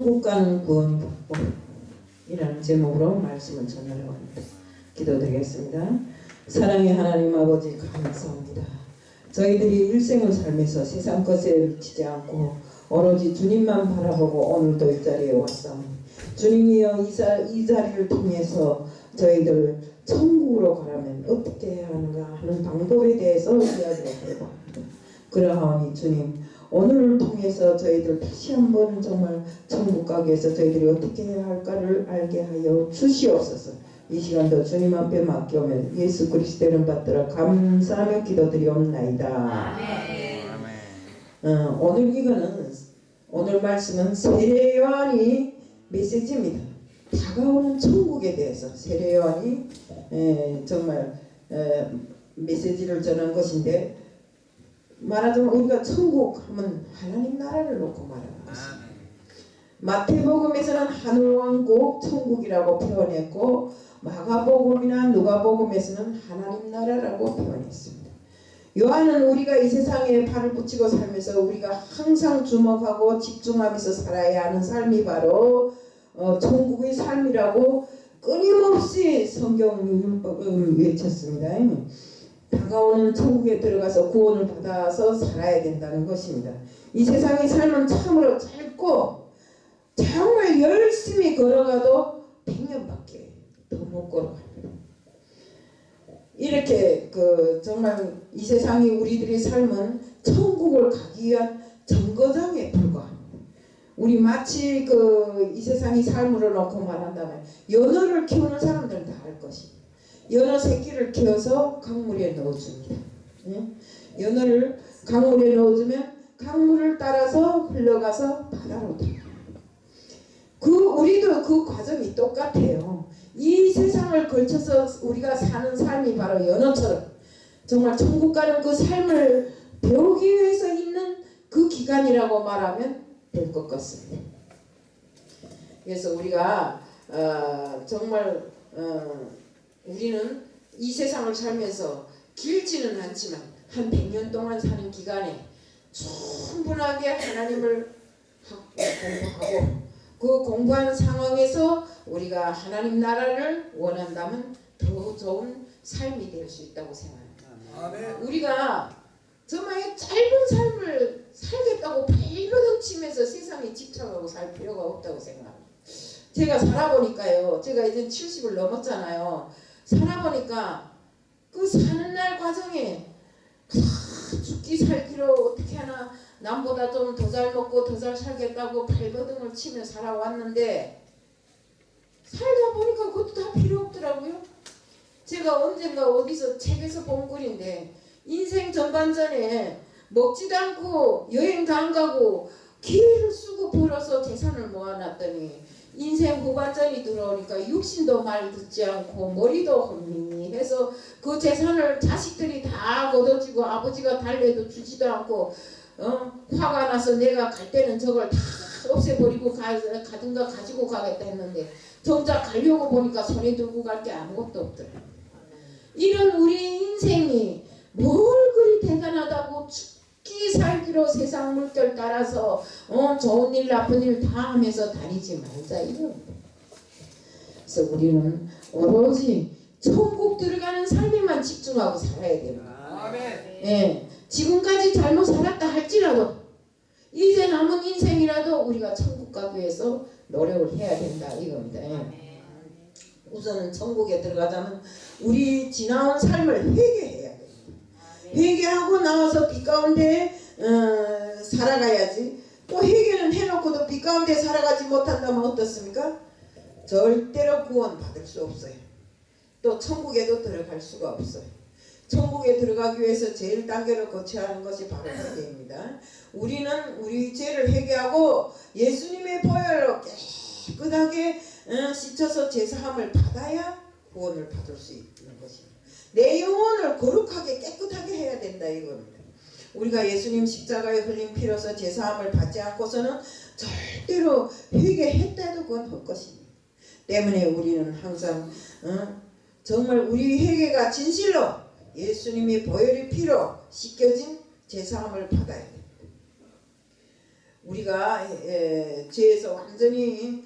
천국 가는 구원이 이라는 제목으로 말씀을 전하려고 합니다. 기도드리겠습니다. 사랑의 하나님 아버지 감사합니다. 저희들이 일생을 살면서 세상 것에 미치지 않고 오로지 주님만 바라보고 오늘도 이 자리에 왔사오니 주님이여 이 자리를 통해서 저희들 천국으로 가려면 어떻게 해야 하는가 하는 방법에 대해서 이야기를 해봅니다. 그러하오니 주님 오늘을 통해서 저희들 다시 한번 정말 천국 가기 위해서 저희들이 어떻게 해야 할까를 알게 하여 주시옵소서. 이 시간도 주님 앞에 맡겨오면 예수 그리스도 이름 받들어 감사하며 기도드리옵나이다. 오늘 말씀은 세례 요한이 메시지입니다. 다가오는 천국에 대해서 세례 요한이 정말 메시지를 전한 것인데, 말하자면 우리가 천국 하면 하나님 나라를 놓고 말하는 것입니다. 마태복음에서는 하늘왕국 천국이라고 표현했고, 마가복음이나 누가복음에서는 하나님 나라라고 표현했습니다. 요한은 우리가 이 세상에 발을 붙이고 살면서 우리가 항상 주목하고 집중하면서 살아야 하는 삶이 바로 천국의 삶이라고 끊임없이 성경 율법을 외쳤습니다. 다가오는 천국에 들어가서 구원을 받아서 살아야 된다는 것입니다. 이 세상의 삶은 참으로 짧고 정말 열심히 걸어가도 100년밖에 더 못 걸어갑니다. 이렇게 정말 이 세상이 우리들의 삶은 천국을 가기 위한 정거장에 불과합니다. 우리 마치 이 세상의 삶으로 놓고 말한다면 연어를 키우는 사람들은 다 알 것입니다. 연어 새끼를 키워서 강물에 넣어줍니다. 연어를 강물에 넣어주면 강물을 따라서 흘러가서 바다로 들어갑니다. 우리도 그 과정이 똑같아요. 이 세상을 걸쳐서 우리가 사는 삶이 바로 연어처럼 정말 천국 가는 그 삶을 배우기 위해서 있는 그 기간이라고 말하면 될 것 같습니다. 그래서 우리가 정말 우리는 이 세상을 살면서 길지는 않지만 한 100년 동안 사는 기간에 충분하게 하나님을 공부하고 그 공부한 상황에서 우리가 하나님 나라를 원한다면 더 좋은 삶이 될 수 있다고 생각합니다. 우리가 정말 짧은 삶을 살겠다고 발버둥 치면서 세상에 집착하고 살 필요가 없다고 생각합니다. 제가 살아보니까요, 제가 이제 70을 넘었잖아요. 살아보니까 그 사는 날 과정에 죽기 살기로 어떻게 하나 남보다 좀 더 잘 먹고 더 잘 살겠다고 발버둥을 치며 살아왔는데, 살다 보니까 그것도 다 필요 없더라고요. 제가 언젠가 어디서 책에서 본 글인데, 인생 전반전에 먹지도 않고 여행도 안 가고 기회를 쓰고 벌어서 재산을 모아놨더니 인생 후반전이 들어오니까 육신도 말 듣지 않고 머리도 혼미해서 그 재산을 자식들이 다 걷어지고 아버지가 달래도 주지도 않고 화가 나서 내가 갈 때는 저걸 다 없애버리고 가든가 가지고 가겠다 했는데 정작 가려고 보니까 손에 들고 갈 게 아무것도 없더라. 이런 우리 인생이 뭘 그리 대단하다고 죽기 살기로 세상 물결 따라서 좋은 일 나쁜 일 다 하면서 다니지 말자 이겁니다. 그래서 우리는 오로지 천국 들어가는 삶에만 집중하고 살아야 됩니다. 네. 지금까지 잘못 살았다 할지라도 이제 남은 인생이라도 우리가 천국 가기 위해서 노력을 해야 된다 이겁니다. 우선은 천국에 들어가자면 우리 지나온 삶을 회개해야 됩니다. 회개하고 나와서 빛 가운데 살아가야지. 또 회개는 해놓고도 빛 가운데 살아가지 못한다면 어떻습니까? 절대로 구원 받을 수 없어요. 또 천국에도 들어갈 수가 없어요. 천국에 들어가기 위해서 제일 단계를 거쳐야 하는 것이 바로 회개입니다. 우리는 우리 죄를 회개하고 예수님의 보혈로 깨끗하게 씻어서 제사함을 받아야 구원을 받을 수 있는 것입니다. 내 영혼을 거룩하게 깨끗하게 해야 된다 이겁니다. 우리가 예수님 십자가에 흘린 피로서 제사함을 받지 않고서는 절대로 회개했다 해도 그건 헛것입니다. 때문에 우리는 항상 정말 우리 회개가 진실로 예수님이 보혈의 피로 씻겨진 제사함을 받아야 됩니다. 우리가 죄에서 완전히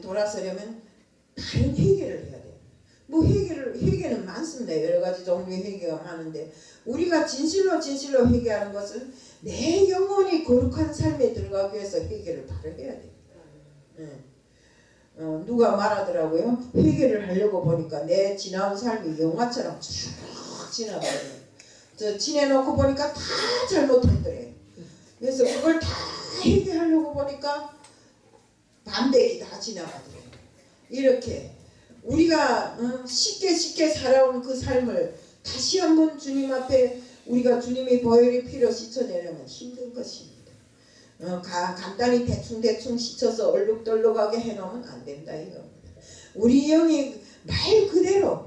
돌아서려면 다른 회개를 해야 돼요. 뭐 회개는 많습니다. 여러 가지 종류의 회개가 많은데 우리가 진실로 회개하는 것은 내 영혼이 거룩한 삶에 들어가기 위해서 회개를 바로 해야 돼요. 누가 말하더라고요. 회개를 하려고 보니까 내 지나온 삶이 영화처럼 쭉 지나가요. 저 지내놓고 보니까 다 잘못했더래. 그래서 그걸 다 회개하려고 보니까 반백이 다 지나가더래. 이렇게 우리가 쉽게 살아온 그 삶을 다시 한번 주님 앞에 우리가 주님의 보혈의 피로 씻어내려면 힘든 것입니다. 간단히 대충 씻어서 얼룩덜룩하게 해놓으면 안 된다 이겁니다. 우리 영이 말 그대로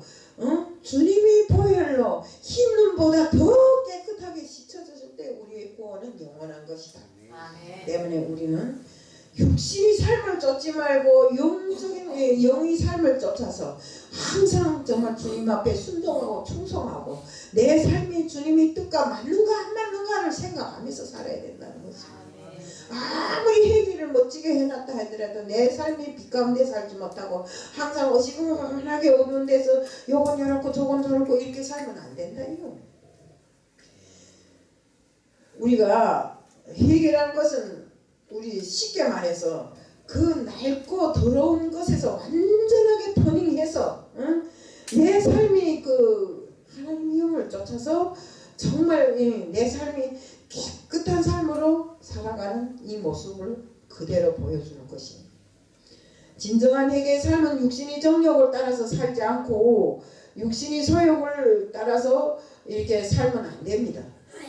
주님의 보혈로 흰 눈보다 더 깨끗하게 씻어졌을 때 우리의 구원은 영원한 것이다. 때문에 우리는 육신의 삶을 쫓지 말고 영적인 영의 삶을 쫓아서 항상 정말 주님 앞에 순종하고 충성하고 내 삶이 주님의 뜻과 맞는가 안 맞는가를 생각하면서 살아야 된다는 것입니다. 아무리 회개를 멋지게 해놨다 하더라도 내 삶이 빛 가운데 살지 못하고 항상 어시금하게 어두운 데서 요건 요렇고 저건 저렇고 이렇게 살면 안 된다 이거. 우리가 회개라는 것은 우리 쉽게 말해서 그 낡고 더러운 것에서 완전하게 터닝해서 내 삶이 그 하나님의 영을 쫓아서 정말 내 삶이 깨끗한 삶으로 살아가는 이 모습을 그대로 보여주는 것입니다. 진정한 회개의 삶은 육신의 정욕을 따라서 살지 않고 육신의 소욕을 따라서 이렇게 살면 안 됩니다.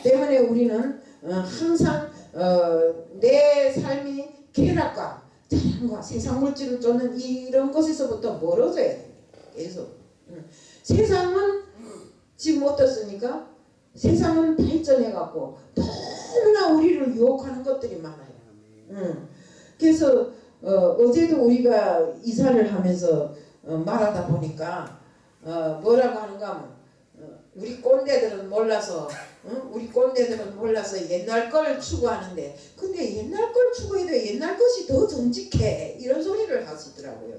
때문에 우리는 항상 내 삶이 쾌락과 자랑과 세상 물질을 쫓는 이런 것에서부터 멀어져야 됩니다. 계속 세상은 지금 어떻습니까? 세상은 발전해갖고 너무나 우리를 유혹하는 것들이 많아요. 그래서 어제도 우리가 이사를 하면서 말하다 보니까 뭐라고 하는가 하면 우리 꼰대들은 몰라서 옛날 걸 추구하는데 근데 옛날 걸 추구해도 옛날 것이 더 정직해 이런 소리를 하시더라고요.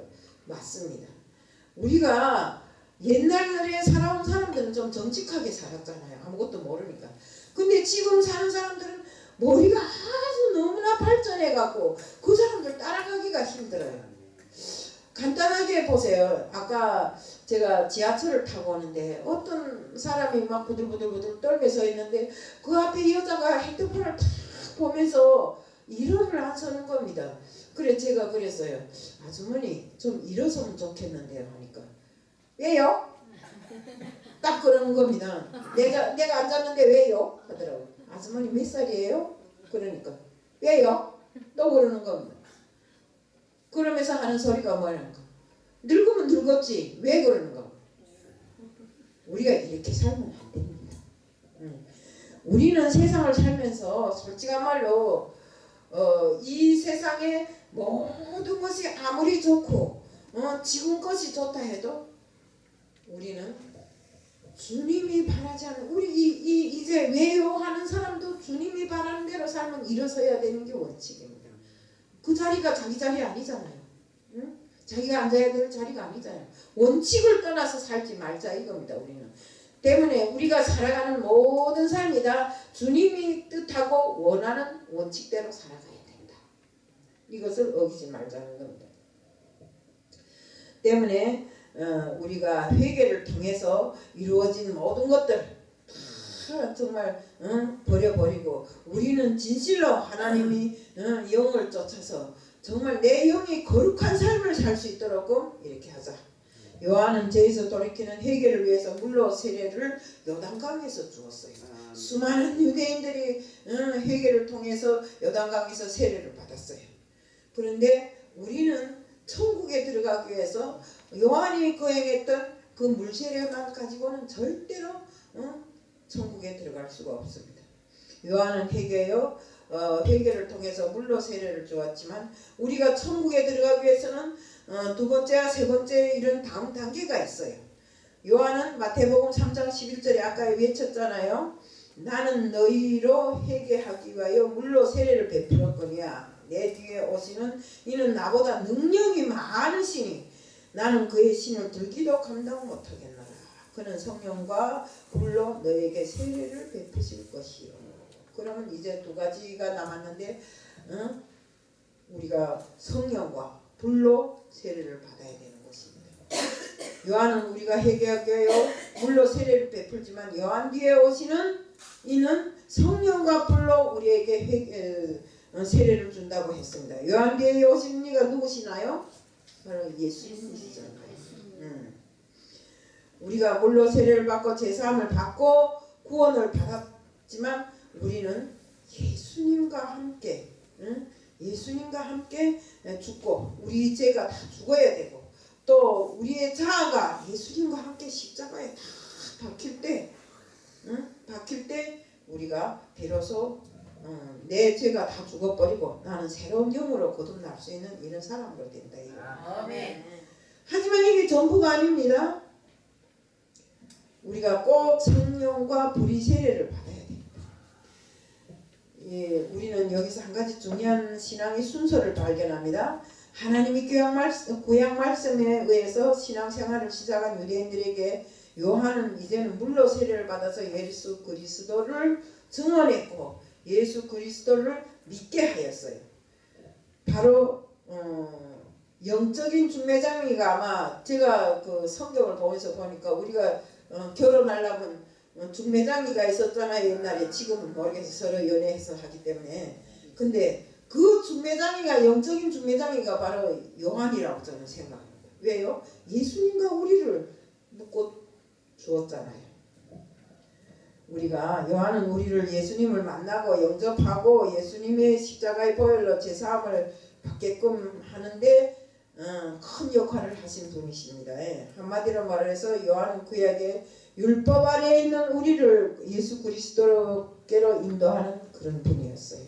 맞습니다. 우리가 옛날에 살아온 사람들은 좀 정직하게 살았잖아요. 아무것도 모르니까. 근데 지금 사는 사람들은 머리가 아주 너무나 발전해갖고 그 사람들 따라가기가 힘들어요. 간단하게 보세요. 아까 제가 지하철을 타고 오는데 어떤 사람이 막 부들부들 떨며 서 있는데 그 앞에 여자가 핸드폰을 탁 보면서 일어를 안 서는 겁니다. 그래 제가 그랬어요. 아주머니 좀 일어서면 좋겠는데요 하니까 왜요? 딱 그러는 겁니다. 내가 앉았는데 왜요? 하더라고. 아주머니 몇 살이에요? 그러니까 왜요? 또 그러는 겁니다. 그러면서 하는 소리가 뭐냐니까 늙으면 늙었지 왜 그러는가. 우리가 이렇게 살면 안 됩니다. 우리는 세상을 살면서 솔직한 말로 이 세상의 모든 것이 아무리 좋고 지금 것이 좋다 해도 우리는 주님이 바라지 않는 이제 왜요 하는 사람도 주님이 바라는 대로 살면 일어서야 되는 게 원칙입니다. 그 자리가 자기 자리 아니잖아요. 응? 자기가 앉아야 될 자리가 아니잖아요. 원칙을 떠나서 살지 말자 이겁니다. 우리는. 때문에 우리가 살아가는 모든 삶이 다 주님이 뜻하고 원하는 원칙대로 살아가야 된다. 이것을 어기지 말자는 겁니다. 때문에 우리가 회개를 통해서 이루어진 모든 것들 정말 버려버리고 우리는 진실로 하나님이 영을 쫓아서 정말 내 영이 거룩한 삶을 살 수 있도록 이렇게 하자. 요한은 죄에서 돌이키는 회개를 위해서 물로 세례를 요단강에서 주었어요. 수많은 유대인들이 회개를 통해서 요단강에서 세례를 받았어요. 그런데 우리는 천국에 들어가기 위해서 요한이 거행했던 그 물세례만 가지고는 절대로 천국에 들어갈 수가 없습니다. 요한은 회개를 통해서 물로 세례를 주었지만 우리가 천국에 들어가기 위해서는 두 번째와 세 번째 이런 다음 단계가 있어요. 요한은 마태복음 3장 11절에 아까 외쳤잖아요. 나는 너희로 회개하기 위하여 물로 세례를 베풀었거니와 내 뒤에 오시는 이는 나보다 능력이 많으시니 나는 그의 신을 들기도 감당 못하겠노라. 그는 성령과 불로 너에게 세례를 베푸실 것이요. 그러면 이제 두 가지가 남았는데 우리가 성령과 불로 세례를 받아야 되는 것입니다. 요한은 우리가 회개하게 하여 물로 세례를 베풀지만 요한 뒤에 오시는 이는 성령과 불로 우리에게 세례를 준다고 했습니다. 요한 뒤에 오시는 이가 누구시나요? 바로 예수님이시잖아요. 우리가 물로 세례를 받고 제사함을 받고 구원을 받았지만 우리는 예수님과 함께 예수님과 함께 죽고 우리 죄가 다 죽어야 되고 또 우리의 자아가 예수님과 함께 십자가에 다 박힐 때 우리가 비로소 내 죄가 다 죽어버리고 나는 새로운 영으로 거듭날 수 있는 이런 사람으로 된다. 아멘. 하지만 이게 전부가 아닙니다. 우리가 꼭 성령과 불의 세례를 받아야 됩니다. 예, 우리는 여기서 한 가지 중요한 신앙의 순서를 발견합니다. 하나님이 구약 말씀에 의해서 신앙생활을 시작한 유대인들에게 요한은 이제는 물로 세례를 받아서 예수 그리스도를 증언했고 예수 그리스도를 믿게 하였어요. 바로 영적인 중매장이가 아마 제가 그 성경을 보면서 보니까 우리가 결혼하려면 중매장이가 있었잖아요. 옛날에. 지금은 모르겠어요. 서로 연애해서 하기 때문에. 근데 그 중매장이가 영적인 중매장이가 바로 요한이라고 저는 생각합니다. 왜요? 예수님과 우리를 묶고 주었잖아요. 우리가 요한은 우리를 예수님을 만나고 영접하고 예수님의 십자가의 보혈로 제사함을 받게끔 하는데 큰 역할을 하신 분이십니다. 한마디로 말해서 요한은 구약의 율법 아래에 있는 우리를 예수 그리스도께로 인도하는 그런 분이었어요.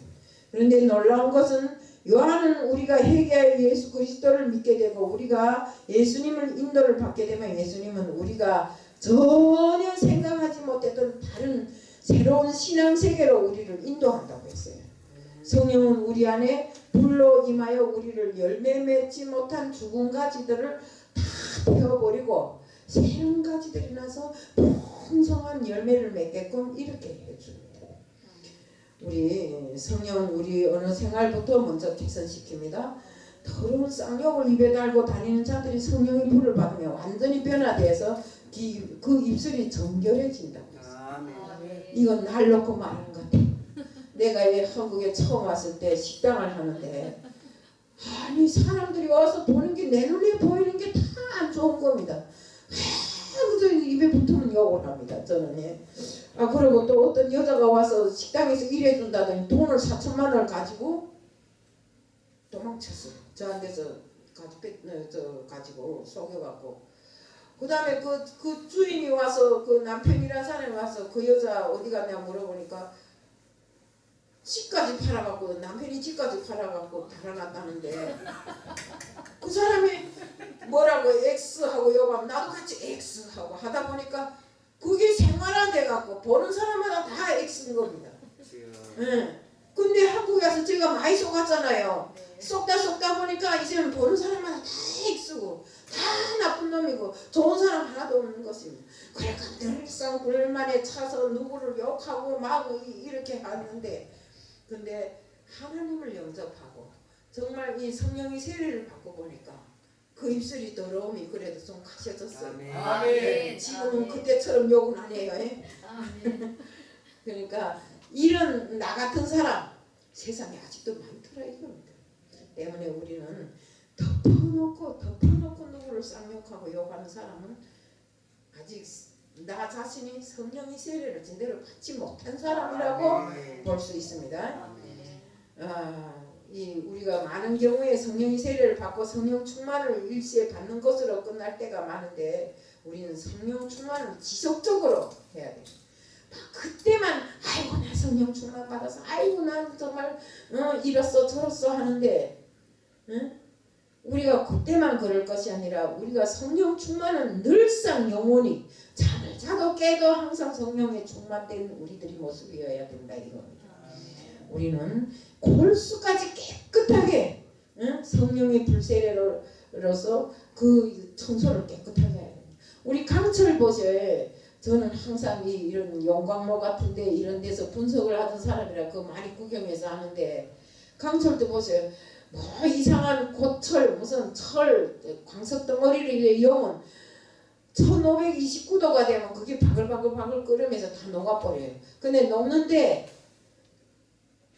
그런데 놀라운 것은 요한은 우리가 회개하여 예수 그리스도를 믿게 되고 우리가 예수님을 인도를 받게 되면 예수님은 우리가 전혀 생각하지 못했던 다른 새로운 신앙세계로 우리를 인도한다고 했어요. 성령은 우리 안에 불로 임하여 우리를 열매 맺지 못한 죽은 가지들을 다 베어버리고 새로운 가지들이 나서 풍성한 열매를 맺게끔 이렇게 해줍니다. 우리 성령은 우리 어느 생활부터 먼저 개선시킵니다. 더러운 쌍욕을 입에 달고 다니는 자들이 성령의 불을 받으면 완전히 변화돼서 그 입술이 정결해진다고 했어요. 이건 날 놓고 말하는 것 같아요. 내가 한국에 처음 왔을 때 식당을 하는데 아니 사람들이 와서 보는 게 내 눈에 보이는 게 다 안 좋은 겁니다. 그래서 입에 붙으면 욕을 합니다. 저는 그리고 또 어떤 여자가 와서 식당에서 일해준다더니 돈을 4천만 원을 가지고 도망쳤어요. 저한테서 가지고 속여갖고 그 다음에 그 주인이 와서 그 남편이라는 사람이 와서 그 여자 어디 갔냐 물어보니까 집까지 팔아갖고 남편이 집까지 팔아갖고 달아났다는데 그 사람이 뭐라고 X하고 욕하면 나도 같이 X하고 하다 보니까 그게 생활화돼갖고 보는 사람마다 다 X인 겁니다. 근데 한국에 와서 제가 많이 속았잖아요. 속다 보니까 이제는 보는 사람마다 다 X고 다 나쁜 놈이고 좋은 사람 하나도 없는 것입니다. 그러니까 늘상 불만에 차서 누구를 욕하고 막 이렇게 하는데 근데 하나님을 영접하고 정말 이 성령의 세례를 받고 보니까 그 입술이 더러움이 그래도 좀 가셔졌어요. 아멘. 지금은 그때처럼 욕은 안 해요. 그러니까 이런 나 같은 사람 세상에 아직도 많더라 이겁니다. 때문에 우리는 덮어놓고 누구를 쌍욕하고 욕하는 사람은 아직 나 자신이 성령의 세례를 제대로 받지 못한 사람이라고 볼 수 있습니다. 우리가 많은 경우에 성령의 세례를 받고 성령 충만을 일시에 받는 것으로 끝날 때가 많은데 우리는 성령 충만을 지속적으로 해야 돼요. 그때만 아이고 나 성령 충만 받아서 아이고 난 정말 이렇소 저렇소 하는데 우리가 그때만 그럴 것이 아니라 우리가 성령 충만은 늘상 영원히 잠을 자도 깨도 항상 성령에 충만된 우리들이 모습이어야 된다 이겁니다. 우리는 골수까지 깨끗하게 성령의 불세례로서 그 청소를 깨끗하게 해야 됩니다. 우리 강철 보셔요. 저는 항상 이런 용광로 같은데 이런 데서 분석을 하던 사람이라 그 많이 구경해서 하는데 강철도 보세요. 뭐 이상한 고철 무슨 철 광석 덩어리를 여면 1529도가 되면 그게 바글바글 끓으면서 다 녹아버려요. 근데 녹는데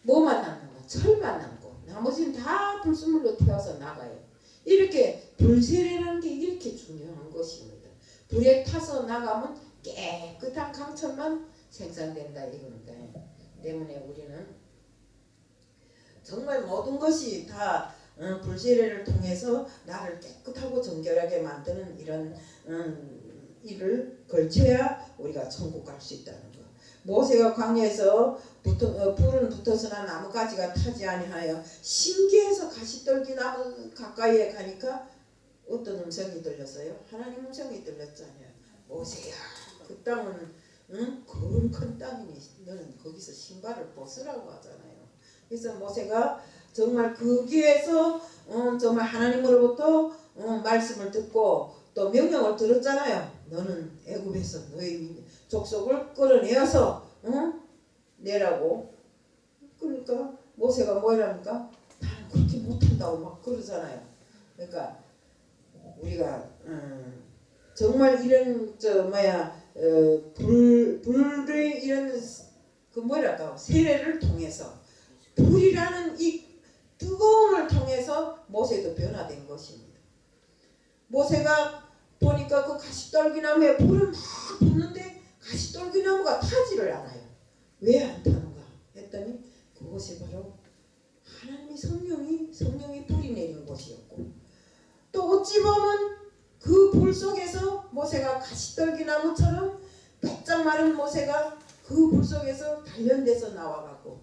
뭐만 남는 거? 철만 남고 나머지는 다 불순물로 태워서 나가요. 이렇게 불세례라는 게 이렇게 중요한 것입니다. 불에 타서 나가면 깨끗한 강철만 생산된다 이겁니다. 때문에 우리는 정말 모든 것이 다 불세례를 통해서 나를 깨끗하고 정결하게 만드는 이런 일을 걸쳐야 우리가 천국 갈 수 있다는 거. 모세가 광야에서 불은 붙어서나 나뭇가지가 타지 아니하여 신기해서 가시떨기 나무 가까이에 가니까 어떤 음성이 들렸어요? 하나님 음성이 들렸잖아요. 모세야, 그 땅은 거룩한 땅이니 너는 거기서 신발을 벗으라고 하잖아요. 그래서 모세가 정말 거기에서 정말 하나님으로부터 말씀을 듣고 또 명령을 들었잖아요. 너는 애굽에서 너의 족속을 끌어내어서 내라고. 그러니까 모세가 뭐랍니까? 나는 그렇게 못한다고 막 그러잖아요. 그러니까 우리가 정말 이런 불의 이런 그 뭐랄까 세례를 통해서 불이라는 이 뜨거움을 통해서 모세도 변화된 것입니다. 모세가 보니까 그 가시떨기나무에 불을 막 붙는데 가시떨기나무가 타지를 않아요. 왜 안 타는가 했더니 그것이 바로 하나님의 성령이 불이 내린 곳이었고, 또 어찌 보면 그 불 속에서 모세가 가시떨기나무처럼 바짝 마른 모세가 그 불 속에서 단련돼서 나와가고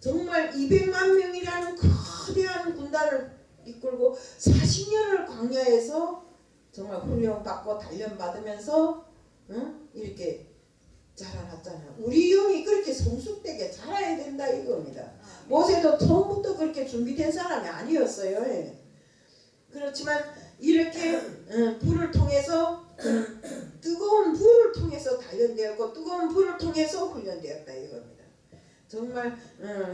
정말 200만 명이라는 거대한 군단을 이끌고 40년을 광야에서 정말 훈련받고 단련받으면서 이렇게 자라났잖아요. 우리 영이 그렇게 성숙되게 자라야 된다 이겁니다. 모세도 처음부터 그렇게 준비된 사람이 아니었어요. 그렇지만 이렇게 불을 통해서 뜨거운 불을 통해서 단련되었고 뜨거운 불을 통해서 훈련되었다 이겁니다. 정말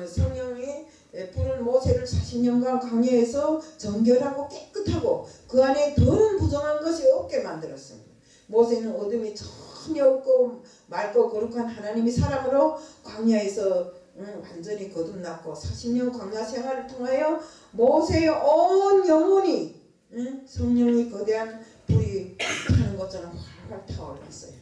성령의 불은 모세를 40년간 광야에서 정결하고 깨끗하고 그 안에 더는 부정한 것이 없게 만들었습니다. 모세는 어둠이 전혀 없고 맑고 거룩한 하나님의 사람으로 광야에서 완전히 거듭났고 40년 광야 생활을 통하여 모세의 온 영혼이 성령의 거대한 불이 타는 것처럼 활활 타올랐어요.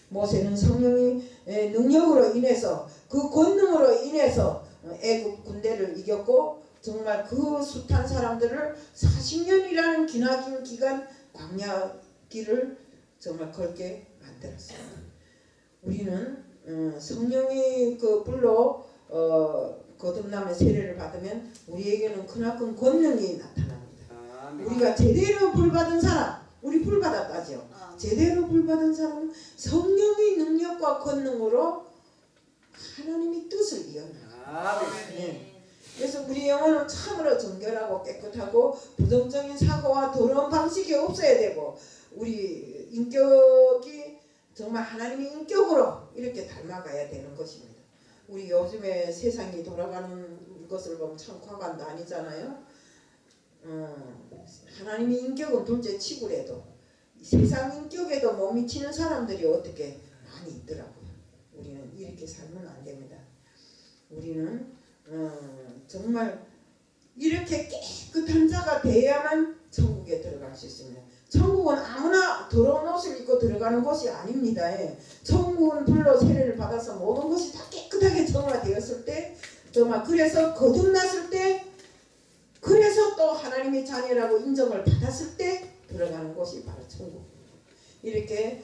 모세는 성령의 능력으로 인해서 그 권능으로 인해서 애굽 군대를 이겼고 정말 그 숱한 사람들을 40년이라는 기나긴 기간 광야 길을 정말 걸게 만들었어요. 우리는 성령의 그 불로 거듭남의 세례를 받으면 우리에게는 크나큰 권능이 나타납니다. 우리가 제대로 불 받은 사람, 우리 불 받았다죠. 제대로 불 받은 사람은 성령의 능력과 권능으로 하나님의 뜻을 이어나가요. 그래서 우리 영혼은 참으로 정결하고 깨끗하고 부정적인 사고와 더러운 방식이 없어야 되고 우리 인격이 정말 하나님의 인격으로 이렇게 닮아가야 되는 것입니다. 우리 요즘에 세상이 돌아가는 것을 보면 참 과관도 아니잖아요. 하나님의 인격은 둘째 치고라도 세상 인격에도 못 미치는 사람들이 어떻게 많이 있더라고요. 우리는 이렇게 살면 안 됩니다. 우리는 정말 이렇게 깨끗한 자가 돼야만 천국에 들어갈 수 있습니다. 천국은 아무나 더러운 옷을 입고 들어가는 곳이 아닙니다. 천국은 불로 세례를 받아서 모든 것이 다 깨끗하게 정화되었을 때 정말 그래서 거듭났을 때 그래서 또 하나님의 자녀라고 인정을 받았을 때 들어가는 곳이 바로 천국입니다. 이렇게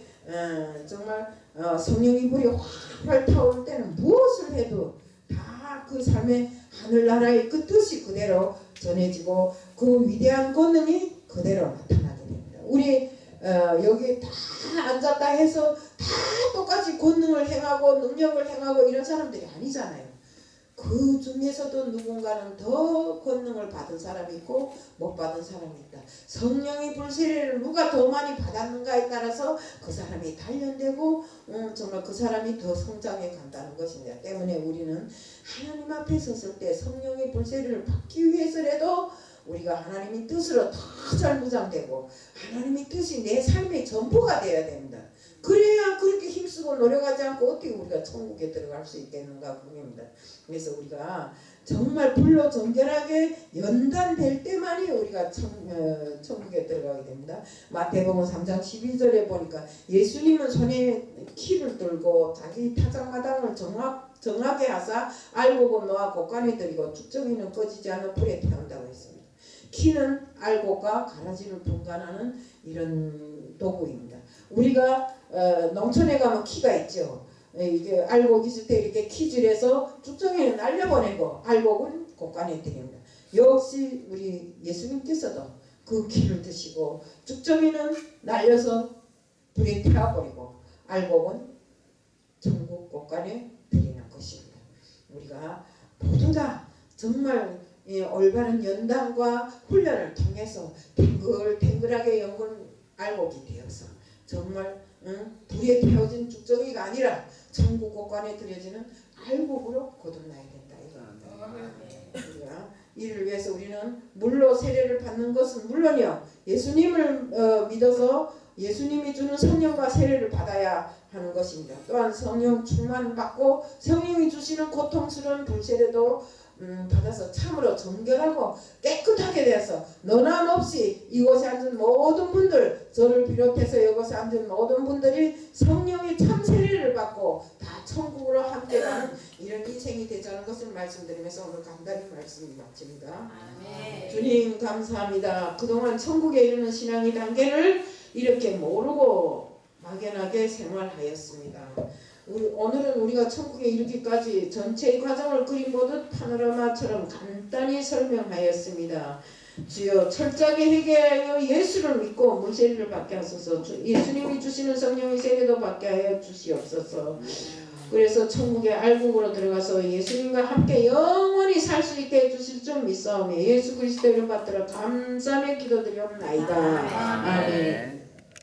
정말 성령의 불이 활활 타오를 때는 무엇을 해도 다 그 삶의 하늘나라의 그 뜻이 그대로 전해지고 그 위대한 권능이 그대로 나타나게 됩니다. 우리 여기 다 앉았다 해서 다 똑같이 권능을 행하고 능력을 행하고 이런 사람들이 아니잖아요. 그 중에서도 누군가는 더 권능을 받은 사람이 있고 못 받은 사람이 있다. 성령의 불세례를 누가 더 많이 받았는가에 따라서 그 사람이 단련되고 정말 그 사람이 더 성장해 간다는 것입니다. 때문에 우리는 하나님 앞에 섰을 때 성령의 불세례를 받기 위해서라도 우리가 하나님의 뜻으로 더 잘 무장되고 하나님의 뜻이 내 삶의 전부가 되어야 됩니다. 그래야 그렇게 힘쓰고 노력하지 않고 어떻게 우리가 천국에 들어갈 수 있겠는가 그겁니다. 그래서 우리가 정말 불로 정결하게 연단될 때만이 우리가 천국에 들어가게 됩니다. 마태복음 3장 12절에 보니까 예수님은 손에 키를 들고 자기 타작마당을 정하게 하사 알곡은 놓아 곳간에 들이고 쭉정이는 꺼지지 않은 불에 태운다고 했습니다. 키는 알곡과 가라지를 분간하는 이런 도구입니다. 우리가 농촌에 가면 키가 있죠. 이게 알곡 있을 때 이렇게 키질해서 쭉정이는 날려보내고 알곡은 곳간에 드립니다. 역시 우리 예수님께서도 그 키를 드시고 쭉정이는 날려서 불에 태워버리고 알곡은 천국 곳간에 드리는 것입니다. 우리가 모두 다 정말 올바른 연단과 훈련을 통해서 탱글탱글하게 연근 알곡이 되어서 정말 불에 태워진 쭉정이가 아니라 천국 곳간에 들여지는 알곡으로 거듭나야 된다 이겁니다. 우리가 이를 위해서 우리는 물로 세례를 받는 것은 물론이요 예수님을 믿어서 예수님이 주는 성령과 세례를 받아야 하는 것입니다. 또한 성령 충만 받고 성령이 주시는 고통스러운 불세례도 받아서 참으로 정결하고 깨끗하게 되어서 너남 없이 이곳에 앉은 모든 분들 저를 비롯해서 이곳에 앉은 모든 분들이 성령의 참 세례를 받고 다 천국으로 함께 가는 이런 인생이 되자는 것을 말씀드리면서 오늘 간단히 말씀을 마칩니다. 아멘. 주님 감사합니다. 그동안 천국에 이르는 신앙의 단계를 이렇게 모르고 막연하게 생활하였습니다. 오늘은 우리가 천국에 이르기까지 전체의 과정을 그림 보듯 파노라마처럼 간단히 설명하였습니다. 주여 철저하게 회개하여 예수를 믿고 물세례를 받게 하소서. 예수님이 주시는 성령의 세례도 받게 하여 주시옵소서. 그래서 천국의 알곡으로 들어가서 예수님과 함께 영원히 살 수 있게 해주실 줄 믿사오며 예수 그리스도 이름 받들어 감사하며 기도드리옵나이다. 아멘.